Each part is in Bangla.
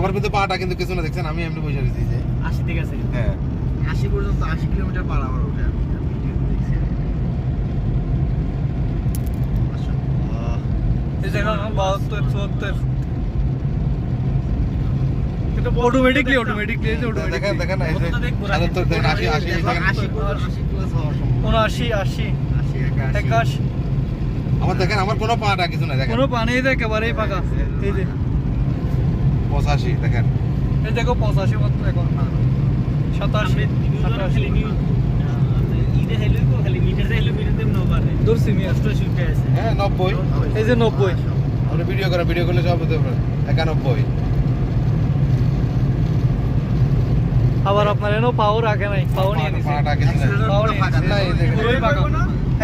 আমার কিন্তু পাটা কিন্তু কিছু না দেখছেন, আমি এমনি বসে রয়েছি যে 80 ঠিক আছে। হ্যাঁ 80 পর্যন্ত 80 কিলোমিটার পার আওয়ার ওঠে আমি ভিডিওতে দেখছি। মাশাআল্লাহ। এই দেখো 72 74 এটা অটোমেটিকলি এই যে দেখেন দেখেন এই যে 77 দেখেন 80 80 দেখেন 80 প্লাস হওয়ার সম্ভাবনা। 79 80 80 81 81 আমার দেখেন আমার কোনো পাটা কিছু না দেখেন কোনো পানি একেবারেই ফাঁকা। এই যে 85 দেখেন এই দেখো 85 মাত্র এখন 87 88 ইদে হেলু কো খালি মিটার হেলু মিটার দেম নো পারে দূরছি মিয়া। 88 উঠে আছে। হ্যাঁ 90 এই যে 90 আমরা ভিডিও করলে সব হতে পারে 91 আবার আপনার এনো পাও রাখে নাই, পাও নিয়ে নিছে, পাটা কিছু না পাও নিয়ে নিছে। না, এই দেখেন। পুরোই পাকা,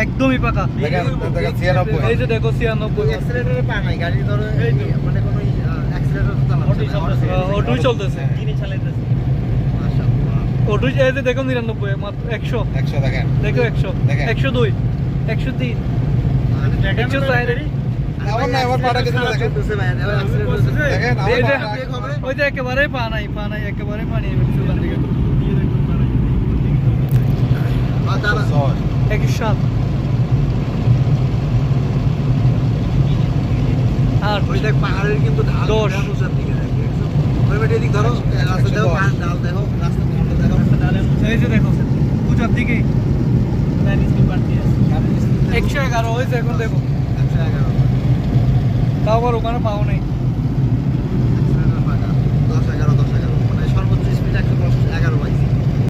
একদমই পাকা। দেখেন দেখেন 96 এই যে দেখো 96 অ্যাক্সিলারেটরে পা নাই, গাড়ি ধরো এই মানে কোনো অ্যাক্সিলারেটর চালাচ্ছে না। অটোই চলতেছে, যিনি চালাইতেছে মাশাআল্লাহ। অটোই। এই যে দেখো 99 মাত্র 100 100 দেখেন দেখো 100 দেখেন। 102 103 104 আমার না আমার পাটা কিছু না দেখেন চলতেছে ভাই, অ্যাক্সিলারেটর চলতেছে। দেখেন আমার এই যে পাটা ওই যে একেবারে পা নাই একেবারে পানি ওখান থেকে আর দাঁড়া। 107 আর ওই দেখ পাহাড়ের কিন্তু ঢাল 10 উঁচার দিকে যায়। ওই বেটে এদিক ধরো, রাস্তা দেখো, পাহাড় ঢাল দেখো, রাস্তা দেখো। এই যে দেখো পূজার দিকে নাইন স্পিড পার্টি আছে। 111 হয়েছে এখন দেখো, 111 তাও আবার ওখানে পাও নেই।